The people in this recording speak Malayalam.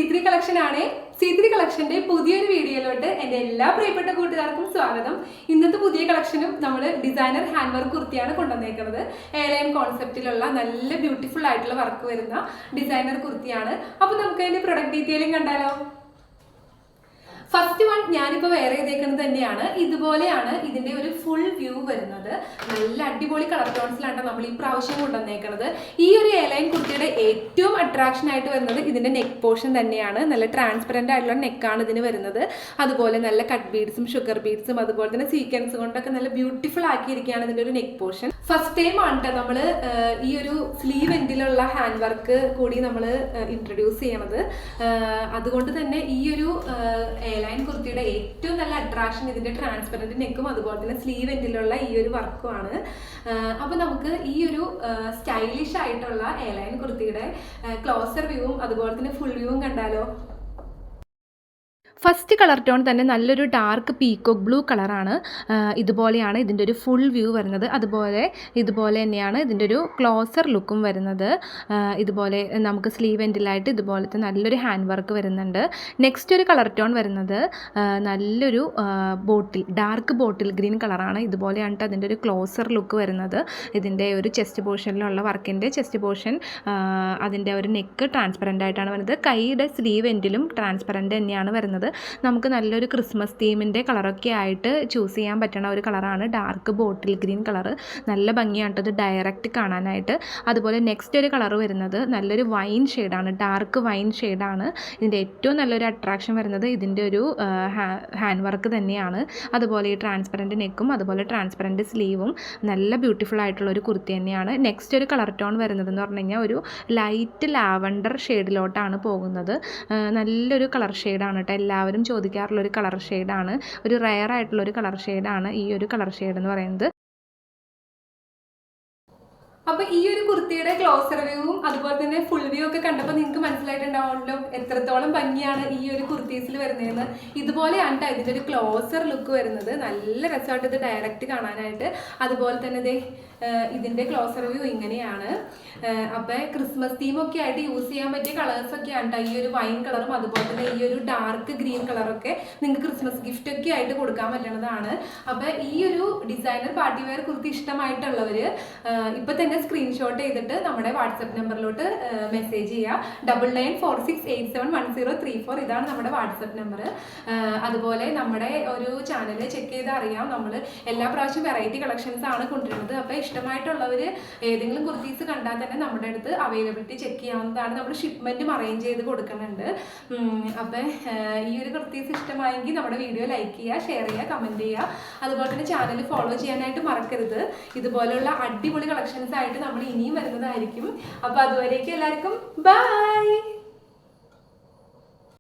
C3 കളക്ഷൻ ആണ്. C3 കളക്ഷന്റെ പുതിയൊരു വീഡിയോയിലോട്ട് എൻ്റെ എല്ലാ പ്രിയപ്പെട്ട കൂട്ടുകാർക്കും സ്വാഗതം. ഇന്നത്തെ പുതിയ കളക്ഷനും നമ്മൾ ഡിസൈനർ ഹാൻഡ് വർക്ക് കുർത്തിയാണ് കൊണ്ടുവന്നേക്കുന്നത്. എയർലൈൻ കോൺസെപ്റ്റിലുള്ള നല്ല ബ്യൂട്ടിഫുൾ ആയിട്ടുള്ള വർക്ക് വരുന്ന ഡിസൈനർ കുർത്തിയാണ്. അപ്പോൾ നമുക്ക് അതിന്റെ പ്രൊഡക്റ്റ് ഡീറ്റെയിലിംഗ് കണ്ടാലോ. ഫസ്റ്റ് വൺ ഞാനിപ്പോൾ വെയർ ചെയ്തേക്കുന്നത് തന്നെയാണ്. ഇതുപോലെയാണ് ഇതിൻ്റെ ഒരു ഫുൾ വ്യൂ വരുന്നത്. നല്ല അടിപൊളി കളർ ടോൺസിലാണ് നമ്മൾ ഈ പ്രാവശ്യം കൊണ്ടുവന്നേക്കുന്നത്. ഈ ഒരു എയർലൈൻ കുർത്തിയുടെ ഏറ്റവും അട്രാക്ഷൻ ആയിട്ട് വരുന്നത് ഇതിൻ്റെ നെക്ക് പോർഷൻ തന്നെയാണ്. നല്ല ട്രാൻസ്പെറൻ്റ് ആയിട്ടുള്ള നെക്കാണ് ഇതിന് വരുന്നത്. അതുപോലെ നല്ല കട്ട് ബീഡ്സും ഷുഗർ ബീഡ്സും അതുപോലെ തന്നെ സീക്വൻസ് കൊണ്ടൊക്കെ നല്ല ബ്യൂട്ടിഫുൾ ആക്കിയിരിക്കുകയാണ് ഇതിൻ്റെ ഒരു നെക്ക് പോർഷൻ. ഫസ്റ്റ് ടൈം ആണ് കേട്ടോ നമ്മൾ ഈ ഒരു സ്ലീവ് എൻഡിലുള്ള ഹാൻഡ് വർക്ക് കൂടി നമ്മൾ ഇൻട്രൊഡ്യൂസ് ചെയ്യണത്. അതുകൊണ്ട് തന്നെ ഈ ഒരു എയർലൈൻ കുർത്തിയുടെ ഏറ്റവും നല്ല അട്രാക്ഷൻ ഇതിന്റെ ട്രാൻസ്പെറന്റ് നെക്കും അതുപോലെ തന്നെ സ്ലീവ് എൻഡിലുള്ള ഈ ഒരു വർക്കുമാണ്. അപ്പൊ നമുക്ക് ഈ ഒരു സ്റ്റൈലിഷ് ആയിട്ടുള്ള എയർലൈൻ കുർത്തിയുടെ ക്ലോസർ വ്യൂവും അതുപോലെ തന്നെ ഫുൾ വ്യൂവും കണ്ടാലോ. ഫസ്റ്റ് കളർ ടോൺ തന്നെ നല്ലൊരു ഡാർക്ക് പീക്കോക്ക് ബ്ലൂ കളറാണ്. ഇതുപോലെയാണ് ഇതിൻ്റെ ഒരു ഫുൾ വ്യൂ വരുന്നത്. ഇതുപോലെ തന്നെയാണ് ഇതിൻ്റെ ഒരു ക്ലോസർ ലുക്കും വരുന്നത്. ഇതുപോലെ നമുക്ക് സ്ലീവ് എൻഡിലായിട്ട് ഇതുപോലത്തെ നല്ലൊരു ഹാൻഡ് വർക്ക് വരുന്നുണ്ട്. നെക്സ്റ്റ് ഒരു കളർ ടോൺ വരുന്നത് നല്ലൊരു ഡാർക്ക് ബോട്ടിൽ ഗ്രീൻ കളറാണ്. ഇതുപോലെയാണ് അതിൻ്റെ ഒരു ക്ലോസർ ലുക്ക് വരുന്നത്. ഇതിൻ്റെ ഒരു ചെസ്റ്റ് പോർഷനിലുള്ള വർക്കിൻ്റെ ചെസ്റ്റ് പോർഷൻ അതിൻ്റെ ഒരു നെക്ക് ട്രാൻസ്പെറൻ്റ് ആയിട്ടാണ് വരുന്നത്. കൈയുടെ സ്ലീവ് എൻഡിലും ട്രാൻസ്പെറൻ്റ് തന്നെയാണ് വരുന്നത്. നമുക്ക് നല്ലൊരു ക്രിസ്മസ് തീമിൻ്റെ കളറൊക്കെ ആയിട്ട് ചൂസ് ചെയ്യാൻ പറ്റുന്ന ഒരു കളറാണ് ഡാർക്ക് ബോട്ടിൽ ഗ്രീൻ കളർ. നല്ല ഭംഗിയാണ് ഇത് ഡയറക്റ്റ് കാണാനായിട്ട്. അതുപോലെ നെക്സ്റ്റ് ഒരു കളർ വരുന്നത് നല്ലൊരു വൈൻ ഷെയ്ഡാണ്, ഡാർക്ക് വൈൻ ഷെയ്ഡാണ്. ഇതിൻ്റെ ഏറ്റവും നല്ലൊരു അട്രാക്ഷൻ വരുന്നത് ഇതിൻ്റെ ഒരു ഹാൻഡ് വർക്ക് തന്നെയാണ്. അതുപോലെ ഈ ട്രാൻസ്പെറൻറ്റ് നെക്കും അതുപോലെ ട്രാൻസ്പെറൻറ്റ് സ്ലീവും നല്ല ബ്യൂട്ടിഫുൾ ആയിട്ടുള്ള ഒരു കുർത്തി തന്നെയാണ്. നെക്സ്റ്റ് ഒരു കളർ ടോൺ വരുന്നതെന്ന് പറഞ്ഞു കഴിഞ്ഞാൽ ഒരു ലൈറ്റ് ലാവണ്ടർ ഷെയ്ഡിലോട്ടാണ് പോകുന്നത്. നല്ലൊരു കളർ ഷെയ്ഡാണ് കേട്ടോ. എല്ലാവരും ചോദിക്കാറുള്ളൊരു കളർ ഷെയ്ഡാണ്. ഒരു റെയർ ആയിട്ടുള്ളൊരു കളർ ഷെയ്ഡാണ് ഈ ഒരു കളർ ഷെയ്ഡ് എന്ന് പറയുന്നത്. അപ്പൊ ഈ ഒരു കുർത്തിയുടെ ക്ലോസർ വ്യൂവും അതുപോലെ തന്നെ ഫുൾ വ്യൂ ഒക്കെ കണ്ടപ്പോൾ നിങ്ങൾക്ക് മനസ്സിലായിട്ടുണ്ടാവുമല്ലോ എത്രത്തോളം ഭംഗിയാണ് ഈ ഒരു കുർത്തീസിൽ വരുന്നതെന്ന്. ഇതുപോലെയാണ് ഇതിൻ്റെ ഒരു ക്ലോസർ ലുക്ക് വരുന്നത്. നല്ല രസമായിട്ട് ഇത് ഡയറക്റ്റ് കാണാനായിട്ട്. അതുപോലെ തന്നെ ഇതിൻ്റെ ക്ലോസർ വ്യൂ ഇങ്ങനെയാണ്. അപ്പം ക്രിസ്മസ് തീമൊക്കെ ആയിട്ട് യൂസ് ചെയ്യാൻ പറ്റിയ കളേഴ്സൊക്കെയാണ് കേട്ടോ. ഈ ഒരു വൈൻ കളറും അതുപോലെ തന്നെ ഈ ഒരു ഡാർക്ക് ഗ്രീൻ കളറൊക്കെ നിങ്ങൾക്ക് ക്രിസ്മസ് ഗിഫ്റ്റ് ഒക്കെ ആയിട്ട് കൊടുക്കാൻ പറ്റുന്നതാണ്. അപ്പം ഈ ഒരു ഡിസൈനർ പാർട്ടി വെയർ കുർത്തി ഇഷ്ടമായിട്ടുള്ളവർ ഇപ്പം തന്നെ സ്ക്രീൻഷോട്ട് ചെയ്തിട്ട് നമ്മുടെ വാട്സപ്പ് നമ്പറിലോട്ട് മെസ്സേജ് ചെയ്യുക. 9946871034 ഇതാണ് നമ്മുടെ വാട്സപ്പ് നമ്പർ. അതുപോലെ നമ്മുടെ ഒരു ചാനൽ ചെക്ക് ചെയ്ത് അറിയാം, നമ്മൾ എല്ലാ പ്രാവശ്യം വെറൈറ്റി കളക്ഷൻസ് ആണ് കൊണ്ടുവരുന്നത്. അപ്പോൾ ഇഷ്ടമായിട്ടുള്ളവർ ഏതെങ്കിലും കുർത്തീസ് കണ്ടാൽ തന്നെ നമ്മുടെ അടുത്ത് അവൈലബിലിറ്റി ചെക്ക് ചെയ്യാവുന്നതാണ്. നമ്മൾ ഷിപ്മെൻറ്റും അറേഞ്ച് ചെയ്ത് കൊടുക്കുന്നുണ്ട്. അപ്പം ഈ ഒരു കുർത്തീസ് ഇഷ്ടമായെങ്കിൽ നമ്മുടെ വീഡിയോ ലൈക്ക് ചെയ്യുക, ഷെയർ ചെയ്യുക, കമൻറ്റ് ചെയ്യുക. അതുപോലെ തന്നെ ചാനൽ ഫോളോ ചെയ്യാനായിട്ട് മറക്കരുത്. ഇതുപോലെയുള്ള അടിപൊളി കളക്ഷൻസ് ആയിട്ട് നമ്മൾ ഇനിയും വരുന്നതായിരിക്കും. അപ്പോൾ അതുവരേക്കും എല്ലാവർക്കും ബൈ.